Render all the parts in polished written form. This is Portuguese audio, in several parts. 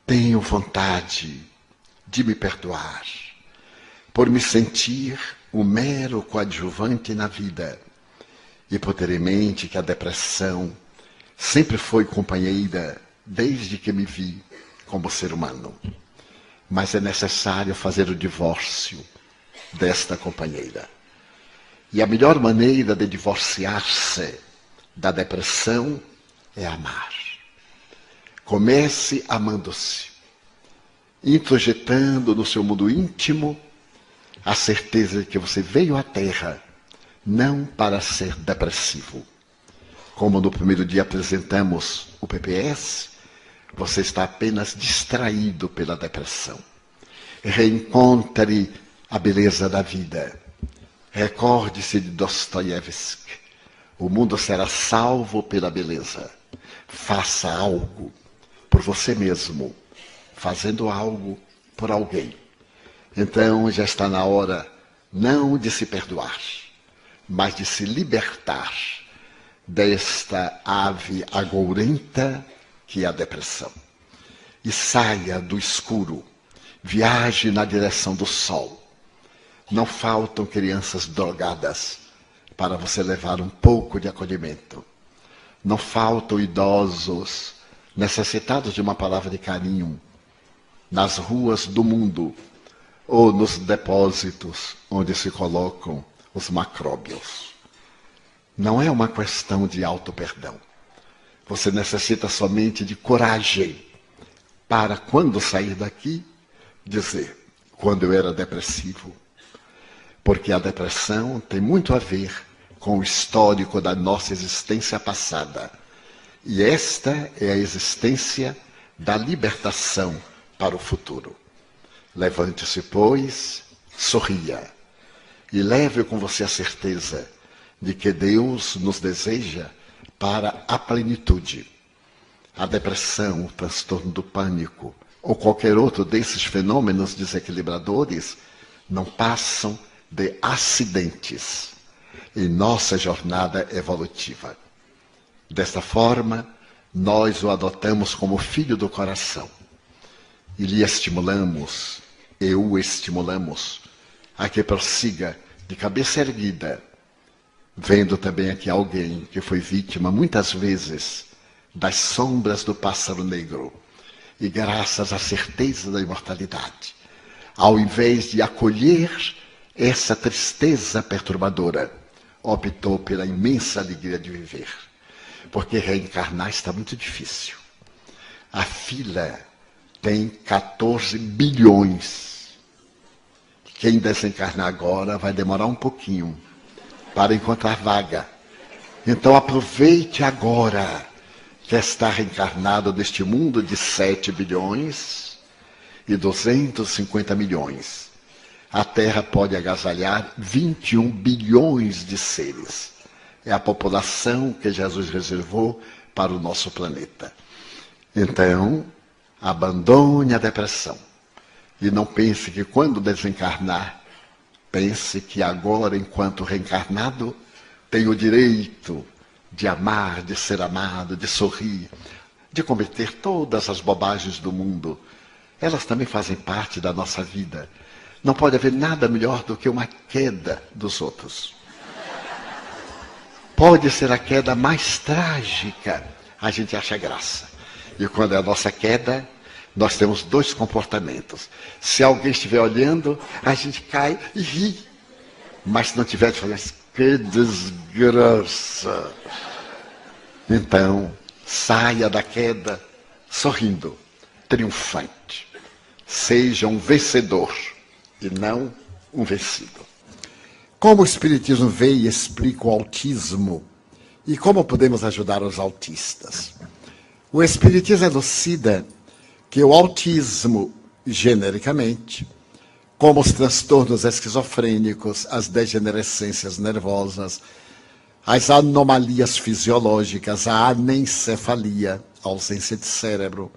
tenho vontade de me perdoar por me sentir um mero coadjuvante na vida e por ter em mente que a depressão sempre foi companheira desde que me vi como ser humano. Mas é necessário fazer o divórcio desta companheira. E a melhor maneira de divorciar-se da depressão é amar. Comece amando-se, introjetando no seu mundo íntimo a certeza de que você veio à Terra não para ser depressivo. Como no primeiro dia apresentamos o PPS, você está apenas distraído pela depressão. Reencontre a beleza da vida. Recorde-se de Dostoiévski. O mundo será salvo pela beleza. Faça algo por você mesmo, fazendo algo por alguém. Então já está na hora não de se perdoar, mas de se libertar desta ave agourenta que é a depressão. E saia do escuro, viaje na direção do sol. Não faltam crianças drogadas para você levar um pouco de acolhimento. Não faltam idosos necessitados de uma palavra de carinho nas ruas do mundo ou nos depósitos onde se colocam os macróbios. Não é uma questão de auto-perdão. Você necessita somente de coragem para, quando sair daqui, dizer: quando eu era depressivo. Porque a depressão tem muito a ver com o histórico da nossa existência passada. E esta é a existência da libertação para o futuro. Levante-se, pois, sorria e leve com você a certeza de que Deus nos deseja para a plenitude. A depressão, o transtorno do pânico ou qualquer outro desses fenômenos desequilibradores não passam de acidentes em nossa jornada evolutiva. Desta forma, nós o adotamos como filho do coração e lhe estimulamos, e o estimulamos a que prossiga de cabeça erguida, vendo também aqui alguém que foi vítima muitas vezes das sombras do pássaro negro e graças à certeza da imortalidade, ao invés de acolher essa tristeza perturbadora, optou pela imensa alegria de viver. Porque reencarnar está muito difícil. A fila tem 14 bilhões. Quem desencarnar agora vai demorar um pouquinho para encontrar vaga. Então aproveite agora que está reencarnado neste mundo de 7 bilhões e 250 milhões. A Terra pode agasalhar 21 bilhões de seres. É a população que Jesus reservou para o nosso planeta. Então, abandone a depressão. E não pense que quando desencarnar, pense que agora, enquanto reencarnado, tem o direito de amar, de ser amado, de sorrir, de cometer todas as bobagens do mundo. Elas também fazem parte da nossa vida. Não pode haver nada melhor do que uma queda dos outros. Pode ser a queda mais trágica, a gente acha graça. E quando é a nossa queda, nós temos dois comportamentos. Se alguém estiver olhando, a gente cai e ri. Mas se não tiver, fala assim: que desgraça. Então, saia da queda sorrindo, triunfante. Seja um vencedor e não um vencido. Como o Espiritismo vê e explica o autismo e como podemos ajudar os autistas? O Espiritismo elucida que o autismo, genericamente, como os transtornos esquizofrênicos, as degenerescências nervosas, as anomalias fisiológicas, a anencefalia, a ausência de cérebro,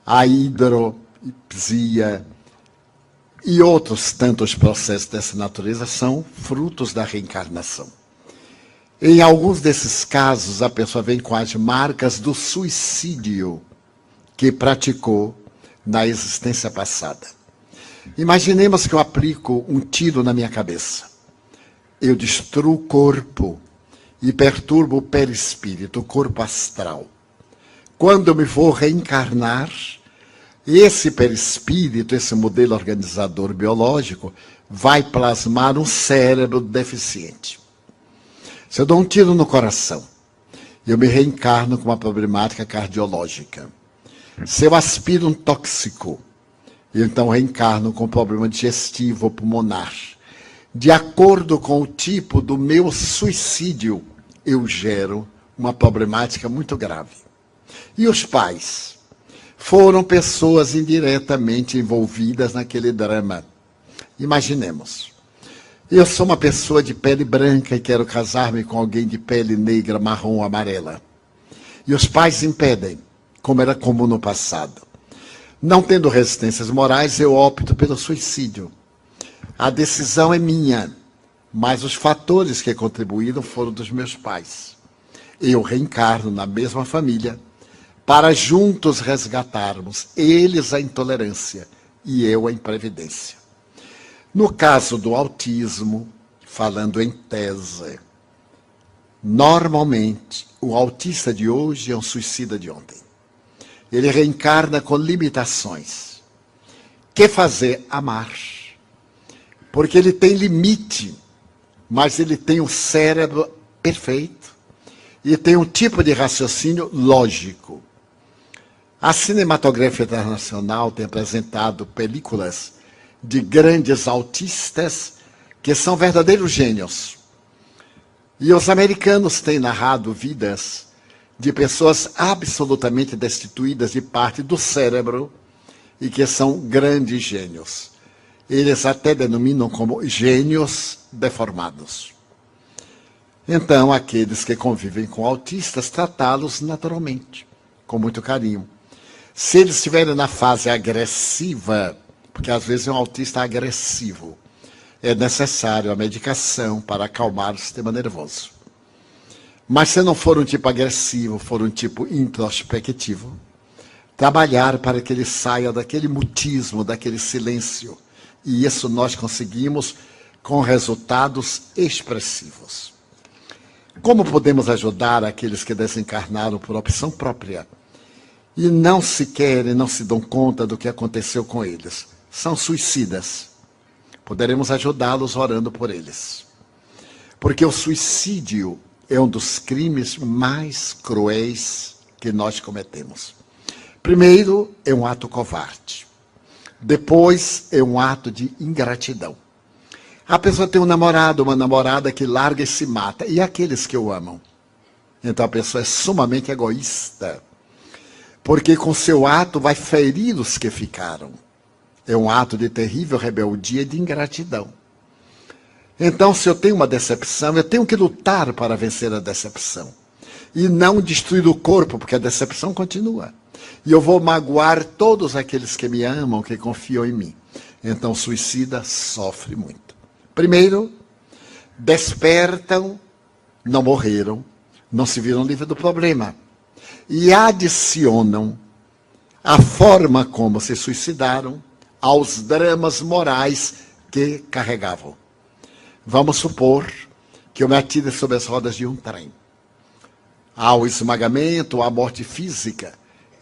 a hidropsia, e outros tantos processos dessa natureza são frutos da reencarnação. Em alguns desses casos, a pessoa vem com as marcas do suicídio que praticou na existência passada. Imaginemos que eu aplico um tiro na minha cabeça. Eu destruo o corpo e perturbo o perispírito, o corpo astral. Quando eu me vou reencarnar, esse perispírito, esse modelo organizador biológico, vai plasmar um cérebro deficiente. Se eu dou um tiro no coração, eu me reencarno com uma problemática cardiológica. Se eu aspiro um tóxico, eu então reencarno com um problema digestivo ou pulmonar. De acordo com o tipo do meu suicídio, eu gero uma problemática muito grave. E os pais foram pessoas indiretamente envolvidas naquele drama. Imaginemos, eu sou uma pessoa de pele branca e quero casar-me com alguém de pele negra, marrom ou amarela. E os pais impedem, como era comum no passado. Não tendo resistências morais, eu opto pelo suicídio. A decisão é minha, mas os fatores que contribuíram foram dos meus pais. Eu reencarno na mesma família para juntos resgatarmos, eles a intolerância e eu a imprevidência. No caso do autismo, falando em tese, normalmente o autista de hoje é um suicida de ontem. Ele reencarna com limitações. Que fazer? Amar. Porque ele tem limite, mas ele tem um cérebro perfeito e tem um tipo de raciocínio lógico. A cinematografia internacional tem apresentado películas de grandes autistas que são verdadeiros gênios. E os americanos têm narrado vidas de pessoas absolutamente destituídas de parte do cérebro e que são grandes gênios. Eles até denominam como gênios deformados. Então, aqueles que convivem com autistas, tratá-los naturalmente, com muito carinho. Se eles estiverem na fase agressiva, porque às vezes é um autista agressivo, é necessário a medicação para acalmar o sistema nervoso. Mas se não for um tipo agressivo, for um tipo introspectivo, trabalhar para que ele saia daquele mutismo, daquele silêncio. E isso nós conseguimos com resultados expressivos. Como podemos ajudar aqueles que desencarnaram por opção própria e não se querem, não se dão conta do que aconteceu com eles? São suicidas. Poderemos ajudá-los orando por eles. Porque o suicídio é um dos crimes mais cruéis que nós cometemos. Primeiro, é um ato covarde. Depois, é um ato de ingratidão. A pessoa tem um namorado, uma namorada que larga e se mata. E aqueles que o amam? Então a pessoa é sumamente egoísta. Porque com seu ato vai ferir os que ficaram. É um ato de terrível rebeldia e de ingratidão. Então, se eu tenho uma decepção, eu tenho que lutar para vencer a decepção. E não destruir o corpo, porque a decepção continua. E eu vou magoar todos aqueles que me amam, que confiam em mim. Então, o suicida sofre muito. Primeiro, despertam, não morreram, não se viram livres do problema. E adicionam a forma como se suicidaram aos dramas morais que carregavam. Vamos supor que eu me atire sobre as rodas de um trem. Há o esmagamento, a morte física.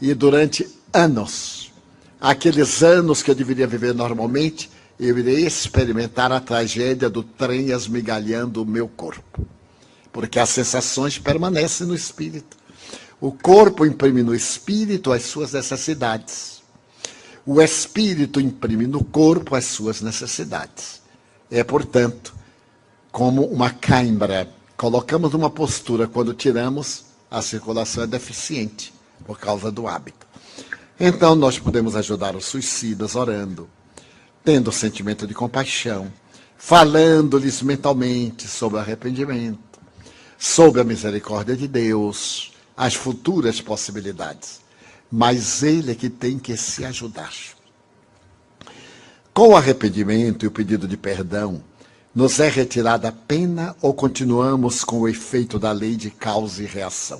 E durante anos, aqueles anos que eu deveria viver normalmente, eu irei experimentar a tragédia do trem esmigalhando o meu corpo. Porque as sensações permanecem no espírito. O corpo imprime no espírito as suas necessidades. O espírito imprime no corpo as suas necessidades. É, portanto, como uma cãibra. Colocamos numa postura, quando tiramos, a circulação é deficiente, por causa do hábito. Então, nós podemos ajudar os suicidas orando, tendo sentimento de compaixão, falando-lhes mentalmente sobre o arrependimento, sobre a misericórdia de Deus, as futuras possibilidades. Mas ele é que tem que se ajudar. Com o arrependimento e o pedido de perdão, nos é retirada a pena ou continuamos com o efeito da lei de causa e reação?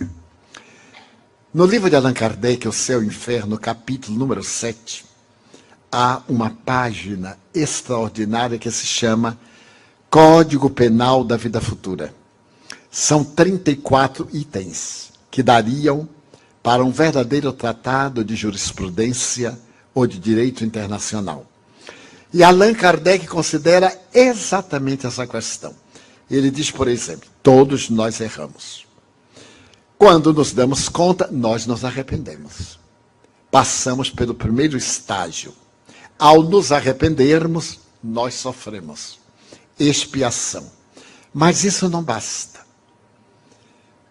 No livro de Allan Kardec, O Céu e o Inferno, capítulo número 7, há uma página extraordinária que se chama Código Penal da Vida Futura. São 34 itens que dariam para um verdadeiro tratado de jurisprudência ou de direito internacional. E Allan Kardec considera exatamente essa questão. Ele diz, por exemplo, todos nós erramos. Quando nos damos conta, nós nos arrependemos. Passamos pelo primeiro estágio. Ao nos arrependermos, nós sofremos expiação. Mas isso não basta.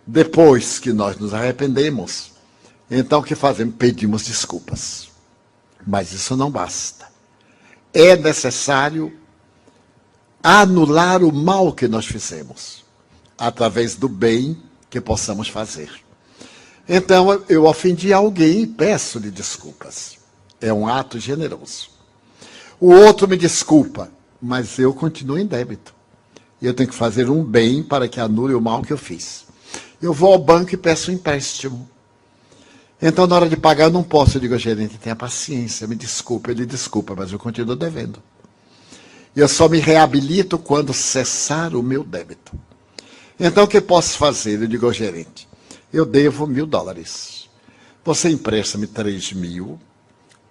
Depois que nós nos arrependemos, então o que fazemos? Pedimos desculpas. Mas isso não basta. É necessário anular o mal que nós fizemos, através do bem que possamos fazer. Então, eu ofendi alguém e peço-lhe desculpas. É um ato generoso. O outro me desculpa, mas eu continuo em débito. Eu tenho que fazer um bem para que anule o mal que eu fiz. Eu vou ao banco e peço um empréstimo. Então, na hora de pagar, eu não posso. Eu digo, gerente, tenha paciência, me desculpe. Ele desculpa, mas eu continuo devendo. Eu só me reabilito quando cessar o meu débito. Então, o que posso fazer? Eu digo ao gerente, eu devo $1.000. Você empresta-me 3.000,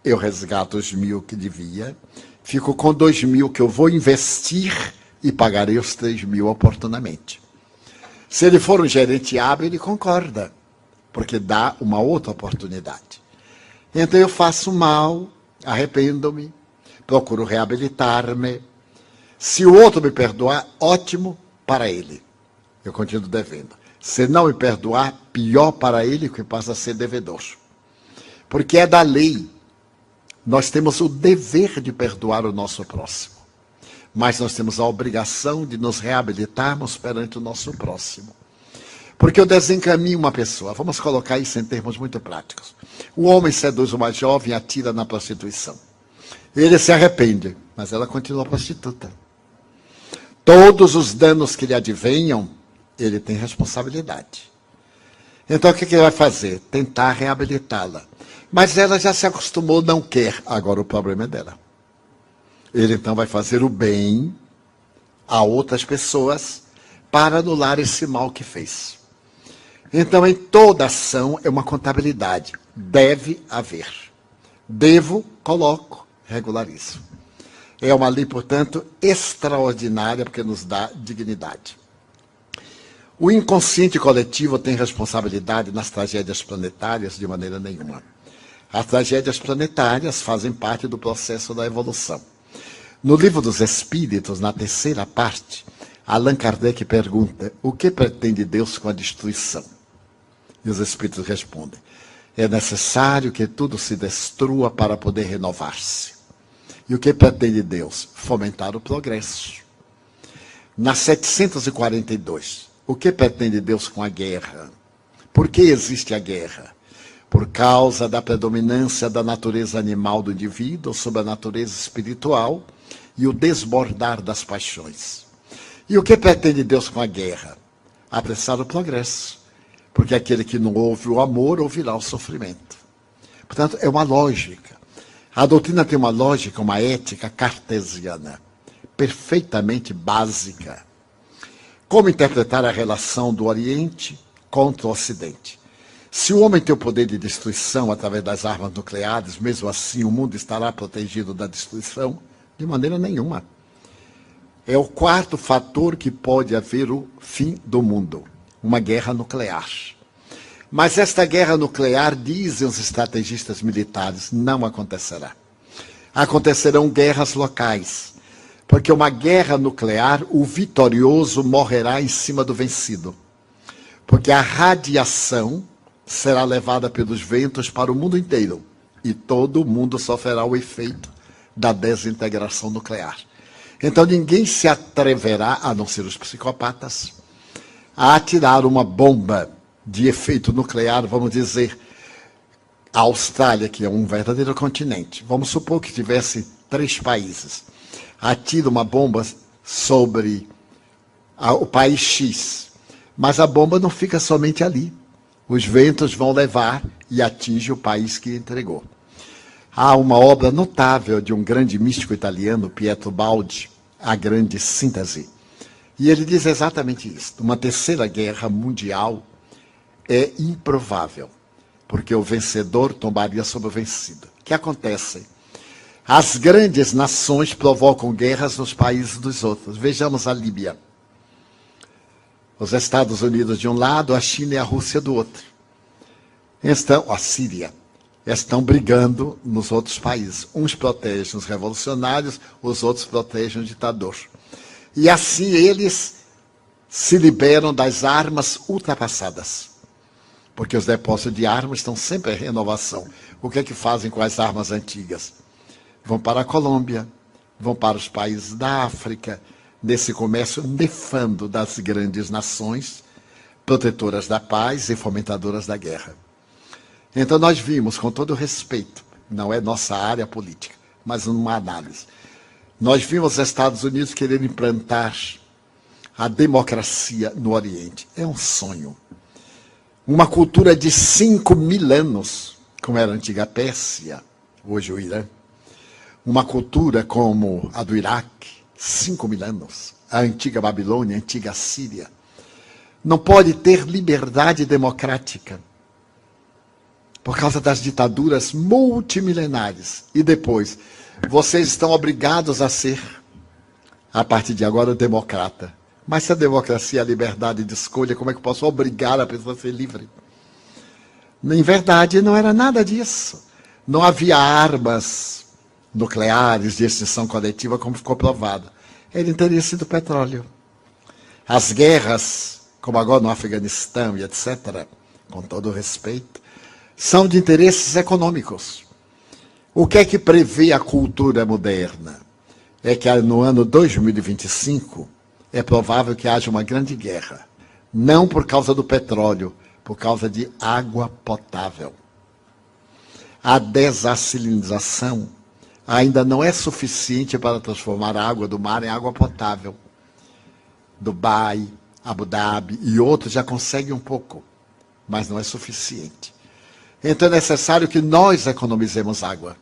eu resgato os 1.000 que devia, fico com 2.000 que eu vou investir e pagarei os 3.000 oportunamente. Se ele for um gerente hábil, ele concorda, porque dá uma outra oportunidade. Então eu faço mal, arrependo-me, procuro reabilitar-me. Se o outro me perdoar, ótimo para ele. Eu continuo devendo. Se não me perdoar, pior para ele, que passa a ser devedor. Porque é da lei. Nós temos o dever de perdoar o nosso próximo. Mas nós temos a obrigação de nos reabilitarmos perante o nosso próximo. Porque eu desencaminho uma pessoa. Vamos colocar isso em termos muito práticos. O homem seduz uma jovem e atira na prostituição. Ele se arrepende, mas ela continua prostituta. Todos os danos que lhe advenham, ele tem responsabilidade. Então o que ele vai fazer? Tentar reabilitá-la. Mas ela já se acostumou, não quer. Agora o problema é dela. Ele então vai fazer o bem a outras pessoas para anular esse mal que fez. Então, em toda ação é uma contabilidade. Deve haver. Devo, coloco, regularizo. É uma lei, portanto, extraordinária, porque nos dá dignidade. O inconsciente coletivo tem responsabilidade nas tragédias planetárias de maneira nenhuma. As tragédias planetárias fazem parte do processo da evolução. No Livro dos Espíritos, na terceira parte, Allan Kardec pergunta, o que pretende Deus com a destruição? E os Espíritos respondem, é necessário que tudo se destrua para poder renovar-se. E o que pretende Deus? Fomentar o progresso. Na 742, o que pretende Deus com a guerra? Por que existe a guerra? Por causa da predominância da natureza animal do indivíduo sobre a natureza espiritual e o desbordar das paixões. E o que pretende Deus com a guerra? Apressar o progresso. Porque aquele que não ouve o amor, ouvirá o sofrimento. Portanto, é uma lógica. A doutrina tem uma lógica, uma ética cartesiana, perfeitamente básica. Como interpretar a relação do Oriente contra o Ocidente? Se o homem tem o poder de destruição através das armas nucleares, mesmo assim o mundo estará protegido da destruição? De maneira nenhuma. É o quarto fator que pode haver o fim do mundo. Uma guerra nuclear. Mas esta guerra nuclear, dizem os estrategistas militares, não acontecerá. Acontecerão guerras locais. Porque uma guerra nuclear, o vitorioso morrerá em cima do vencido. Porque a radiação será levada pelos ventos para o mundo inteiro. E todo mundo sofrerá o efeito da desintegração nuclear. Então ninguém se atreverá, a não ser os psicopatas, a atirar uma bomba de efeito nuclear, vamos dizer, a Austrália, que é um verdadeiro continente. Vamos supor que tivesse 3 países. Atira uma bomba sobre o país X. Mas a bomba não fica somente ali. Os ventos vão levar e atinge o país que entregou. Há uma obra notável de um grande místico italiano, Pietro Baldi, A Grande Síntese. E ele diz exatamente isso. Uma terceira guerra mundial é improvável, porque o vencedor tombaria sobre o vencido. O que acontece? As grandes nações provocam guerras nos países dos outros. Vejamos a Líbia. Os Estados Unidos de um lado, a China e a Rússia do outro. Então, a Síria. Estão brigando nos outros países. Uns protegem os revolucionários, os outros protegem o ditador. E assim eles se liberam das armas ultrapassadas. Porque os depósitos de armas estão sempre em renovação. O que é que fazem com as armas antigas? Vão para a Colômbia, vão para os países da África, nesse comércio nefando das grandes nações, protetoras da paz e fomentadoras da guerra. Então nós vimos, com todo respeito, não é nossa área política, mas uma análise. Nós vimos os Estados Unidos querer implantar a democracia no Oriente. É um sonho. Uma cultura de 5.000 anos, como era a antiga Pérsia, hoje o Irã. Uma cultura como a do Iraque, 5.000 anos. A antiga Babilônia, a antiga Síria. Não pode ter liberdade democrática por causa das ditaduras multimilenares. E depois, vocês estão obrigados a ser, a partir de agora, democrata. Mas se a democracia é a liberdade de escolha, como é que eu posso obrigar a pessoa a ser livre? Em verdade, não era nada disso. Não havia armas nucleares de extinção coletiva, como ficou provado. Era interesse do petróleo. As guerras, como agora no Afeganistão e etc., com todo o respeito, são de interesses econômicos. O que é que prevê a cultura moderna? É que no ano 2025 é provável que haja uma grande guerra. Não por causa do petróleo, por causa de água potável. A dessalinização ainda não é suficiente para transformar a água do mar em água potável. Dubai, Abu Dhabi e outros já conseguem um pouco, mas não é suficiente. Então é necessário que nós economizemos água.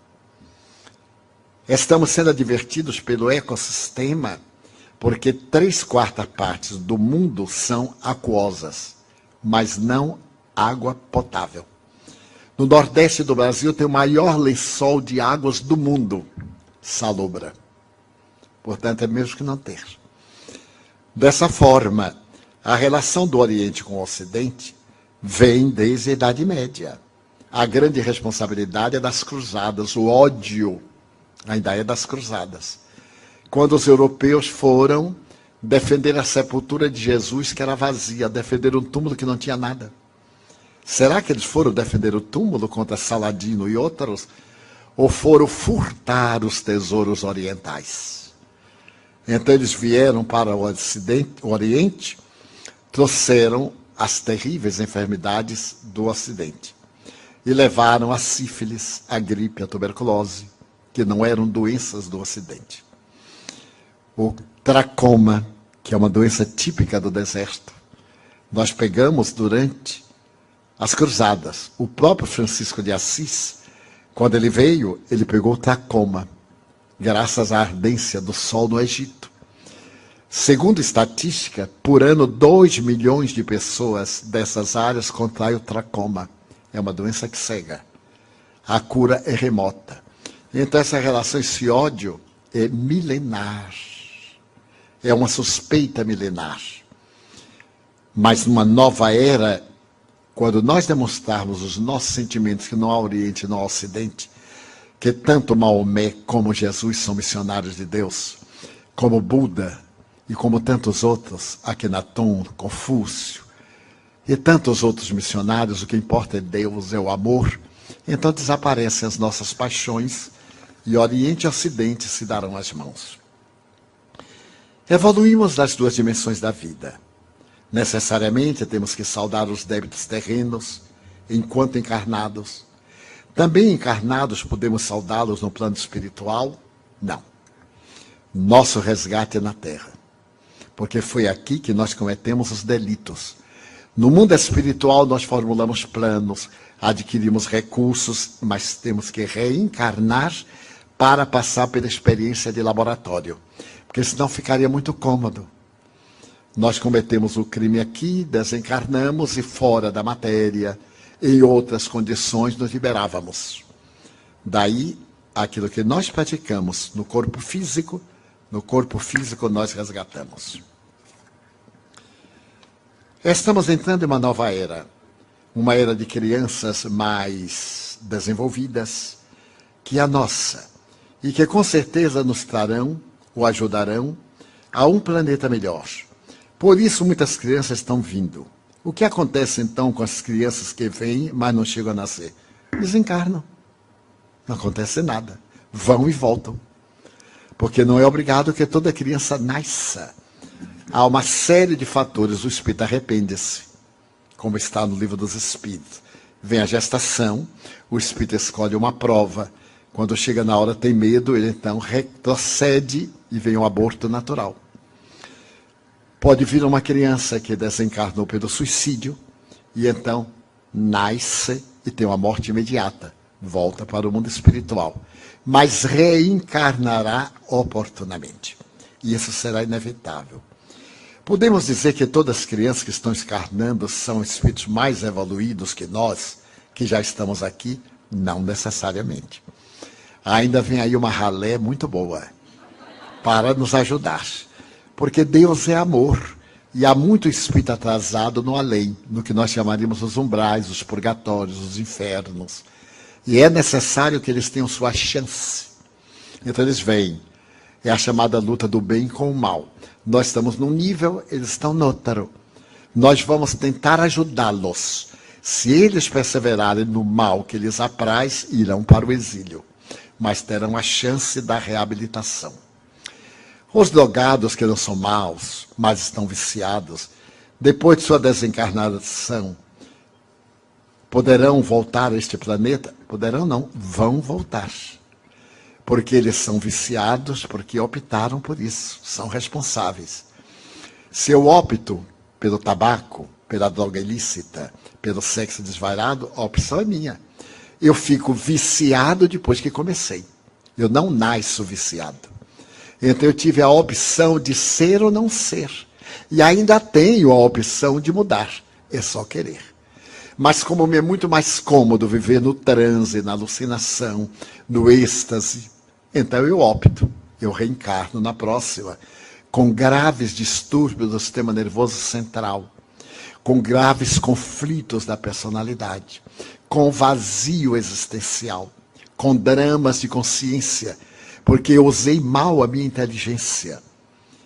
Estamos sendo advertidos pelo ecossistema porque 3/4 partes do mundo são aquosas, mas não água potável. No nordeste do Brasil tem o maior lençol de águas do mundo, salobra. Portanto, é mesmo que não ter. Dessa forma, a relação do Oriente com o Ocidente vem desde a Idade Média. A grande responsabilidade é das cruzadas, o ódio ainda é das cruzadas. Quando os europeus foram defender a sepultura de Jesus, que era vazia, defender um túmulo que não tinha nada. Será que eles foram defender o túmulo contra Saladino e outros? Ou foram furtar os tesouros orientais? Então eles vieram para o Oriente, trouxeram as terríveis enfermidades do Ocidente. E levaram a sífilis, a gripe, a tuberculose, que não eram doenças do Ocidente. O tracoma, que é uma doença típica do deserto, nós pegamos durante as cruzadas. O próprio Francisco de Assis, quando ele veio, ele pegou o tracoma, graças à ardência do sol no Egito. Segundo estatística, por ano, 2 milhões de pessoas dessas áreas contraem o tracoma. É uma doença que cega. A cura é remota. Então essa relação, esse ódio é milenar. É uma suspeita milenar. Mas numa nova era, quando nós demonstrarmos os nossos sentimentos que não há Oriente, não há Ocidente, que tanto Maomé como Jesus são missionários de Deus, como Buda e como tantos outros, Akhenaton, Confúcio, e tantos outros missionários, o que importa é Deus, é o amor. Então desaparecem as nossas paixões e Oriente e Ocidente se darão as mãos. Evoluímos das duas dimensões da vida. Necessariamente temos que saldar os débitos terrenos enquanto encarnados. Também encarnados podemos saldá-los no plano espiritual? Não. Nosso resgate é na Terra. Porque foi aqui que nós cometemos os delitos. No mundo espiritual, nós formulamos planos, adquirimos recursos, mas temos que reencarnar para passar pela experiência de laboratório, porque senão ficaria muito cômodo. Nós cometemos o crime aqui, desencarnamos e fora da matéria, em outras condições, nos liberávamos. Daí, aquilo que nós praticamos no corpo físico nós resgatamos. Estamos entrando em uma nova era, uma era de crianças mais desenvolvidas que a nossa, e que com certeza nos trarão ou ajudarão a um planeta melhor. Por isso muitas crianças estão vindo. O que acontece então com as crianças que vêm, mas não chegam a nascer? Desencarnam. Não acontece nada. Vão e voltam. Porque não é obrigado que toda criança nasça. Há uma série de fatores. O espírito arrepende-se, como está no livro dos Espíritos. Vem a gestação, o espírito escolhe uma prova. Quando chega na hora tem medo, ele então retrocede e vem o aborto natural. Pode vir uma criança que desencarnou pelo suicídio e então nasce e tem uma morte imediata. Volta para o mundo espiritual. Mas reencarnará oportunamente. E isso será inevitável. Podemos dizer que todas as crianças que estão encarnando são espíritos mais evoluídos que nós, que já estamos aqui? Não necessariamente. Ainda vem aí uma ralé muito boa para nos ajudar. Porque Deus é amor. E há muito espírito atrasado no além, no que nós chamaríamos os umbrais, os purgatórios, os infernos. E é necessário que eles tenham sua chance. Então eles vêm. É a chamada luta do bem com o mal. Nós estamos num nível, eles estão no outro. Nós vamos tentar ajudá-los. Se eles perseverarem no mal que lhes apraz, irão para o exílio. Mas terão a chance da reabilitação. Os drogados que não são maus, mas estão viciados, depois de sua desencarnação, poderão voltar a este planeta? Poderão não, vão voltar. Porque eles são viciados, porque optaram por isso, são responsáveis. Se eu opto pelo tabaco, pela droga ilícita, pelo sexo desvairado, a opção é minha. Eu fico viciado depois que comecei. Eu não nasço viciado. Então eu tive a opção de ser ou não ser. E ainda tenho a opção de mudar. É só querer. Mas como me é muito mais cômodo viver no transe, na alucinação, no êxtase, então eu opto, eu reencarno na próxima, com graves distúrbios do sistema nervoso central, com graves conflitos da personalidade, com vazio existencial, com dramas de consciência, porque eu usei mal a minha inteligência.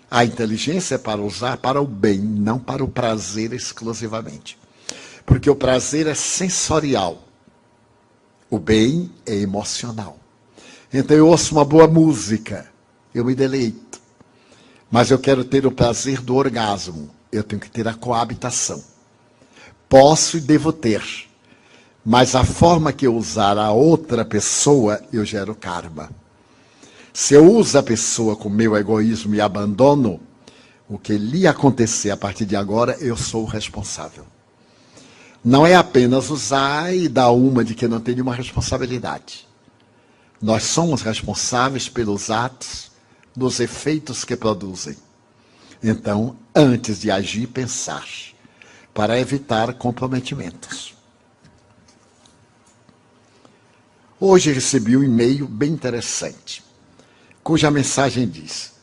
A inteligência é para usar para o bem, não para o prazer exclusivamente. Porque o prazer é sensorial. O bem é emocional. Então eu ouço uma boa música, eu me deleito. Mas eu quero ter o prazer do orgasmo. Eu tenho que ter a coabitação. Posso e devo ter. Mas a forma que eu usar a outra pessoa, eu gero karma. Se eu uso a pessoa com meu egoísmo e abandono, o que lhe acontecer a partir de agora, eu sou o responsável. Não é apenas usar e dar uma de que não tem nenhuma responsabilidade. Nós somos responsáveis pelos atos, dos efeitos que produzem. Então, antes de agir, pensar, para evitar comprometimentos. Hoje recebi um e-mail bem interessante, cuja mensagem diz: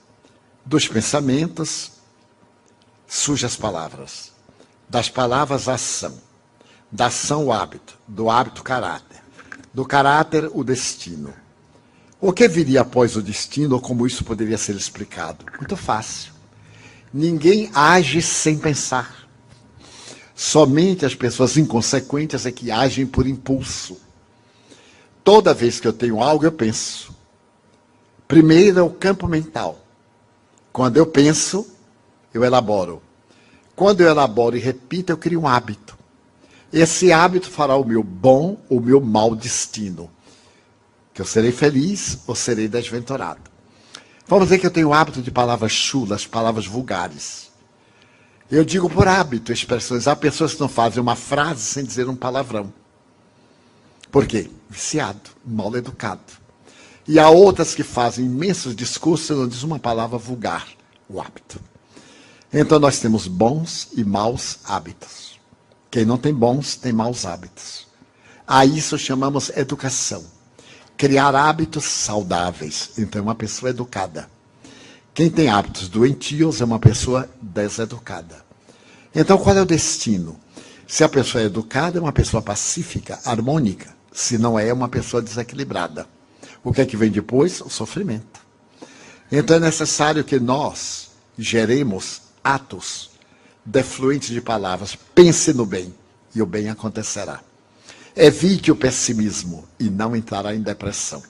dos pensamentos surgem as palavras, das palavras a ação, da ação o hábito, do hábito o caráter, do caráter o destino. O que viria após o destino, ou como isso poderia ser explicado? Muito fácil. Ninguém age sem pensar. Somente as pessoas inconsequentes é que agem por impulso. Toda vez que eu tenho algo, eu penso. Primeiro é o campo mental. Quando eu penso, eu elaboro. Quando eu elaboro e repito, eu crio um hábito. Esse hábito fará o meu bom ou o meu mau destino. Que eu serei feliz ou serei desventurado. Vamos dizer que eu tenho o hábito de palavras chulas, palavras vulgares. Eu digo por hábito expressões. Há pessoas que não fazem uma frase sem dizer um palavrão. Por quê? Viciado, mal educado. E há outras que fazem imensos discursos e não dizem uma palavra vulgar, o hábito. Então nós temos bons e maus hábitos. Quem não tem bons, tem maus hábitos. A isso chamamos educação. Criar hábitos saudáveis. Então é uma pessoa educada. Quem tem hábitos doentios é uma pessoa deseducada. Então qual é o destino? Se a pessoa é educada, é uma pessoa pacífica, harmônica. Se não é, uma pessoa desequilibrada. O que é que vem depois? O sofrimento. Então é necessário que nós geremos atos defluentes de palavras. Pense no bem e o bem acontecerá. Evite o pessimismo e não entrará em depressão.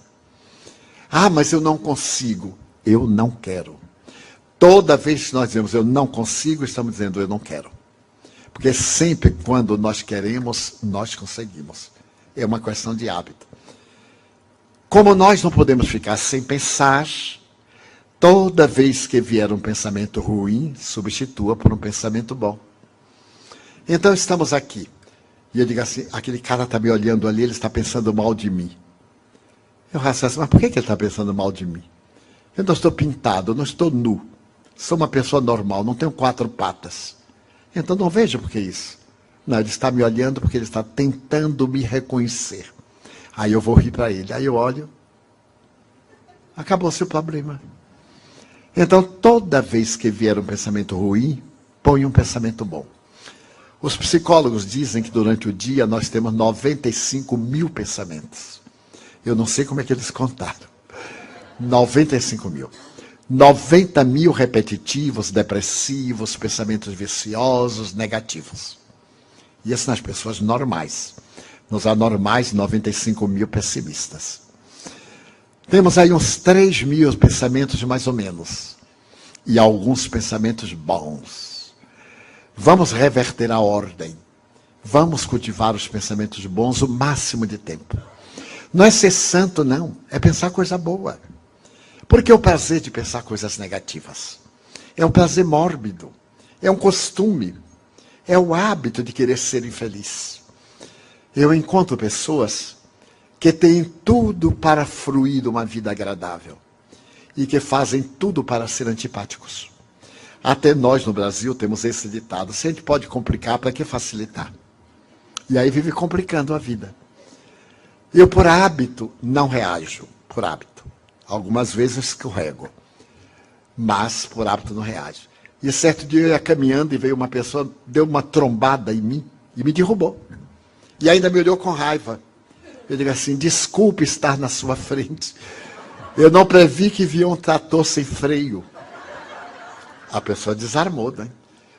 Ah, mas eu não consigo. Eu não quero. Toda vez que nós dizemos eu não consigo, estamos dizendo eu não quero. Porque sempre quando nós queremos, nós conseguimos. É uma questão de hábito. Como nós não podemos ficar sem pensar, toda vez que vier um pensamento ruim, substitua por um pensamento bom. Então estamos aqui. E eu digo assim, aquele cara está me olhando ali, ele está pensando mal de mim. Eu raciocino, mas por que ele está pensando mal de mim? Eu não estou pintado, eu não estou nu. Sou uma pessoa normal, não tenho 4 patas. Então não vejo por que isso. Não, ele está me olhando porque ele está tentando me reconhecer. Aí eu vou rir para ele. Aí eu olho. Acabou-se o problema. Então toda vez que vier um pensamento ruim, põe um pensamento bom. Os psicólogos dizem que durante o dia nós temos 95 mil pensamentos. Eu não sei como é que eles contaram. 95 mil. 90 mil repetitivos, depressivos, pensamentos viciosos, negativos. E isso nas pessoas normais. Nos anormais, 95 mil pessimistas. Temos aí uns 3 mil pensamentos mais ou menos. E alguns pensamentos bons. Vamos reverter a ordem. Vamos cultivar os pensamentos bons o máximo de tempo. Não é ser santo, não. É pensar coisa boa. Porque é o prazer de pensar coisas negativas. É um prazer mórbido. É um costume. É o hábito de querer ser infeliz. Eu encontro pessoas que têm tudo para fruir de uma vida agradável. E que fazem tudo para ser antipáticos. Até nós no Brasil temos esse ditado. Se a gente pode complicar, para que facilitar? E aí vive complicando a vida. Eu, por hábito, não reajo. Por hábito. Algumas vezes eu escorrego. Mas, por hábito, não reajo. E certo dia eu ia caminhando e veio uma pessoa, deu uma trombada em mim e me derrubou. E ainda me olhou com raiva. Eu digo assim, desculpe estar na sua frente. Eu não previ que via um trator sem freio. A pessoa desarmou, né?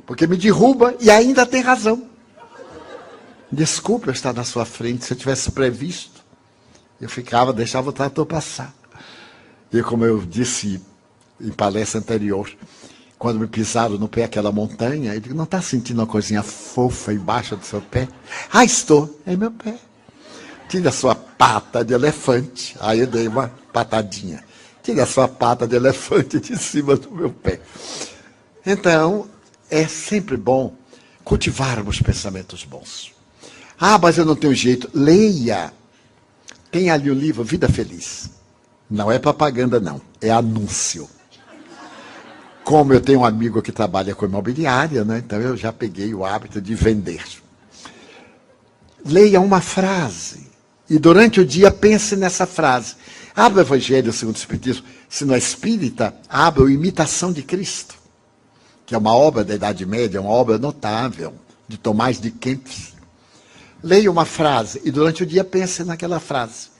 Porque me derruba e ainda tem razão. Desculpe eu estar na sua frente. Se eu tivesse previsto, eu deixava o trator passar. E como eu disse em palestra anterior, quando me pisaram no pé aquela montanha, eu digo, não está sentindo uma coisinha fofa embaixo do seu pé? Ah, estou. É meu pé. Tire a sua pata de elefante. Aí eu dei uma patadinha. Tire a sua pata de elefante de cima do meu pé. Então, é sempre bom cultivarmos pensamentos bons. Ah, mas eu não tenho jeito. Leia. Tem ali o livro Vida Feliz. Não é propaganda, não. É anúncio. Como eu tenho um amigo que trabalha com imobiliária, né? Então eu já peguei o hábito de vender. Leia uma frase. E durante o dia pense nessa frase. Abra o Evangelho segundo o Espiritismo. Se não é espírita, abra o Imitação de Cristo. Que é uma obra da Idade Média, uma obra notável, de Tomás de Kempis. Leia uma frase e durante o dia pense naquela frase.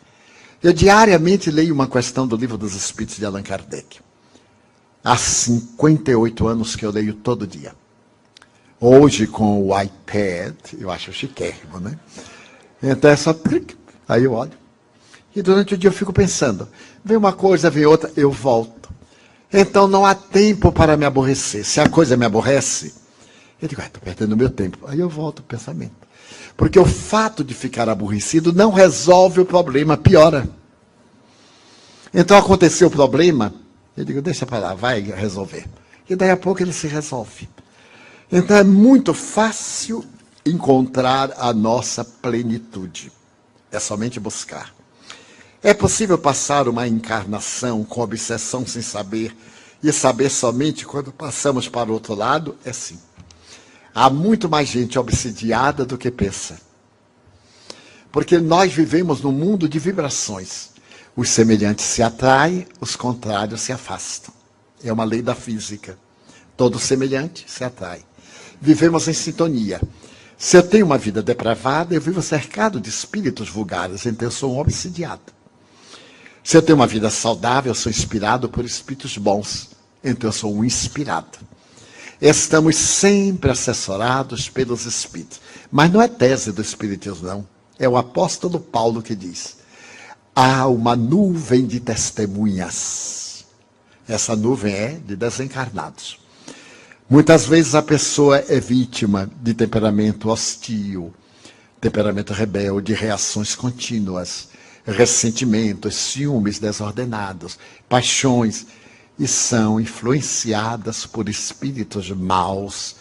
Eu diariamente leio uma questão do Livro dos Espíritos de Allan Kardec. Há 58 anos que eu leio todo dia. Hoje, com o iPad, eu acho chiquérrimo, né? Então é só... Aí eu olho. E durante o dia eu fico pensando. Vem uma coisa, vem outra, eu volto. Então não há tempo para me aborrecer. Se a coisa me aborrece, eu digo, estou perdendo meu tempo. Aí eu volto ao pensamento. Porque o fato de ficar aborrecido não resolve o problema, piora. Então aconteceu o problema, eu digo, deixa para lá, vai resolver. E daí a pouco ele se resolve. Então é muito fácil encontrar a nossa plenitude. É somente buscar. É possível passar uma encarnação com obsessão sem saber e saber somente quando passamos para o outro lado? É sim. Há muito mais gente obsidiada do que pensa. Porque nós vivemos num mundo de vibrações. Os semelhantes se atraem, os contrários se afastam. É uma lei da física. Todo semelhante se atrai. Vivemos em sintonia. Se eu tenho uma vida depravada, eu vivo cercado de espíritos vulgares, então eu sou um obsidiado. Se eu tenho uma vida saudável, eu sou inspirado por espíritos bons, então eu sou um inspirado. Estamos sempre assessorados pelos espíritos. Mas não é tese do espiritismo, não. É o apóstolo Paulo que diz: há uma nuvem de testemunhas. Essa nuvem é de desencarnados. Muitas vezes a pessoa é vítima de temperamento hostil, temperamento rebelde, reações contínuas, ressentimentos, ciúmes desordenados, paixões, e são influenciadas por espíritos maus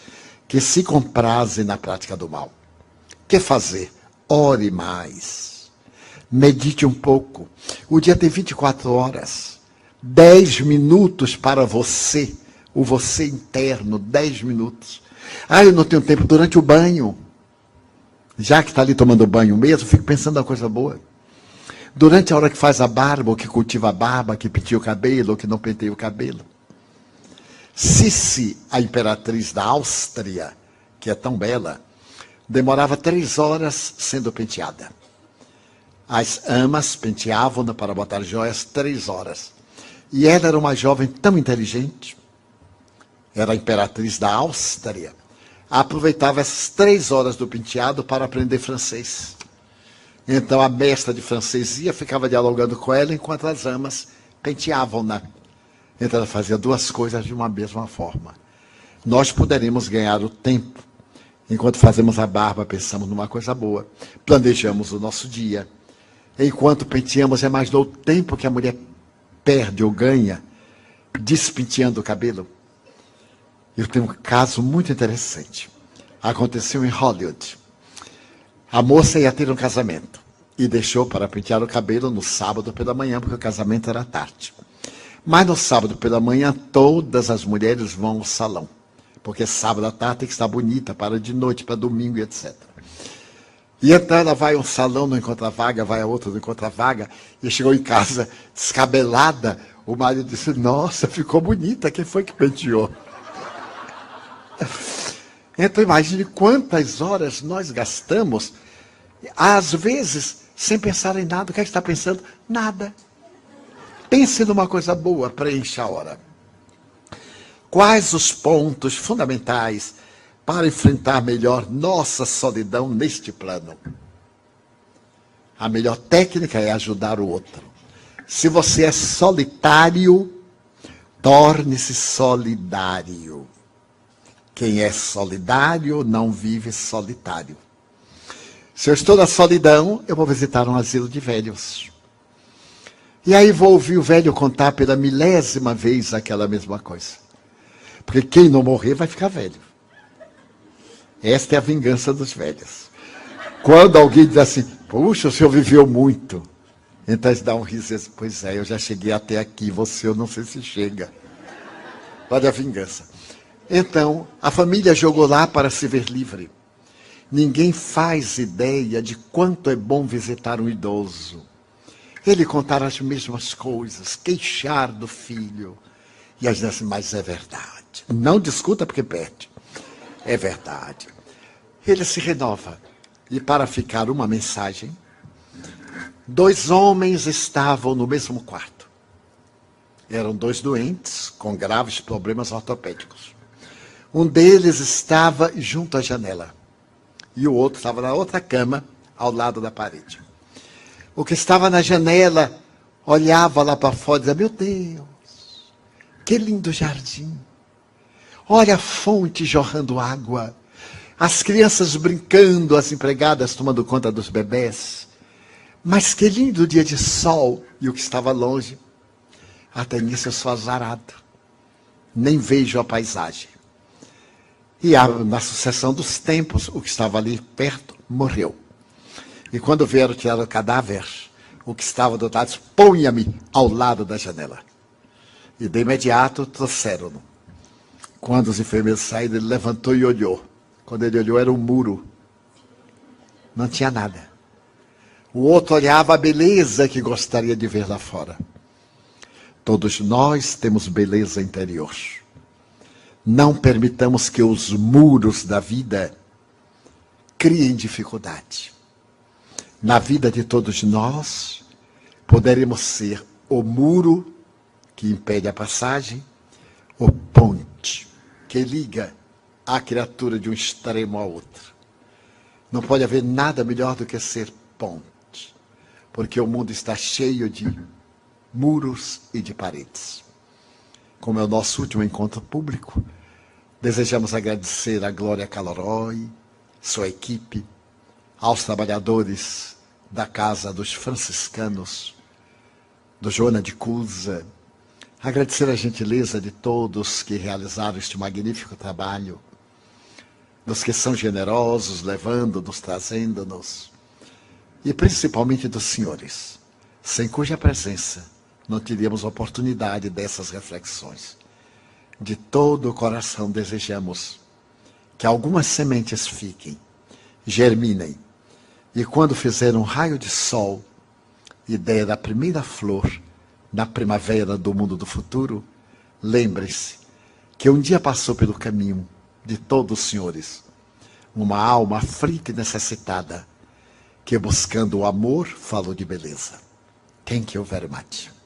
que se comprazem na prática do mal. O que fazer? Ore mais. Medite um pouco. O dia tem 24 horas. 10 minutos para você, o você interno, 10 minutos. Ah, eu não tenho tempo durante o banho. Já que está ali tomando banho mesmo, fico pensando na coisa boa. Durante a hora que faz a barba, ou que cultiva a barba, que penteia o cabelo, ou que não penteia o cabelo. Sissi, a imperatriz da Áustria, que é tão bela, demorava 3 horas sendo penteada. As amas penteavam-na para botar joias 3 horas. E ela era uma jovem tão inteligente, era a imperatriz da Áustria, aproveitava essas 3 horas do penteado para aprender francês. Então a mestra de francês ficava dialogando com ela, enquanto as amas penteavam-na. Então ela fazia 2 coisas de uma mesma forma. Nós poderemos ganhar o tempo. Enquanto fazemos a barba, pensamos numa coisa boa. Planejamos o nosso dia. Enquanto penteamos, imaginou o tempo que a mulher perde ou ganha despenteando o cabelo. Eu tenho um caso muito interessante. Aconteceu em Hollywood. A moça ia ter um casamento e deixou para pentear o cabelo no sábado pela manhã, porque o casamento era tarde. Mas no sábado pela manhã, todas as mulheres vão ao salão, porque sábado à tarde tem que estar bonita para de noite, para domingo e etc. E então ela vai a um salão, não encontra vaga, vai a outro, não encontra vaga, e chegou em casa descabelada. O marido disse: nossa, ficou bonita, quem foi que penteou? Então imagine quantas horas nós gastamos, às vezes, sem pensar em nada. O que é que está pensando? Nada. Pense numa coisa boa, preencha a hora. Quais os pontos fundamentais para enfrentar melhor nossa solidão neste plano? A melhor técnica é ajudar o outro. Se você é solitário, torne-se solidário. Quem é solidário não vive solitário. Se eu estou na solidão, eu vou visitar um asilo de velhos. E aí vou ouvir o velho contar pela 1000ª vez aquela mesma coisa. Porque quem não morrer vai ficar velho. Esta é a vingança dos velhos. Quando alguém diz assim: puxa, o senhor viveu muito. Então eles dão um riso e dizem: pois é, eu já cheguei até aqui, você eu não sei se chega. Olha a vingança. Então, a família jogou lá para se ver livre. Ninguém faz ideia de quanto é bom visitar um idoso. Ele contar as mesmas coisas, queixar do filho. E a gente diz assim: mas é verdade. Não discuta porque perde. É verdade. Ele se renova. E para ficar uma mensagem, 2 homens estavam no mesmo quarto. Eram 2 doentes com graves problemas ortopédicos. Um deles estava junto à janela e o outro estava na outra cama, ao lado da parede. O que estava na janela olhava lá para fora e dizia: meu Deus, que lindo jardim. Olha a fonte jorrando água, as crianças brincando, as empregadas tomando conta dos bebés. Mas que lindo dia de sol. E o que estava longe: até nisso eu sou azarado, nem vejo a paisagem. E na sucessão dos tempos, o que estava ali perto morreu. E quando vieram tirar o cadáver, o que estava do outro lado disse: ponha-me ao lado da janela. E de imediato trouxeram-no. Quando os enfermeiros saíram, ele levantou e olhou. Quando ele olhou, era um muro. Não tinha nada. O outro olhava a beleza que gostaria de ver lá fora. Todos nós temos beleza interior. Não permitamos que os muros da vida criem dificuldade. Na vida de todos nós, poderemos ser o muro que impede a passagem, ou ponte que liga a criatura de um extremo ao outro. Não pode haver nada melhor do que ser ponte, porque o mundo está cheio de muros e de paredes. Como é o nosso último encontro público, desejamos agradecer a Glória Caloroi, sua equipe, aos trabalhadores da Casa dos Franciscanos, do Joana de Cusa, agradecer a gentileza de todos que realizaram este magnífico trabalho, dos que são generosos, levando-nos, trazendo-nos, e principalmente dos senhores, sem cuja presença não teríamos oportunidade dessas reflexões. De todo o coração desejamos que algumas sementes fiquem, germinem, e quando fizer um raio de sol, ideia da primeira flor na primavera do mundo do futuro, lembre-se que um dia passou pelo caminho de todos os senhores uma alma aflita e necessitada, que buscando o amor falou de beleza. Thank you very much.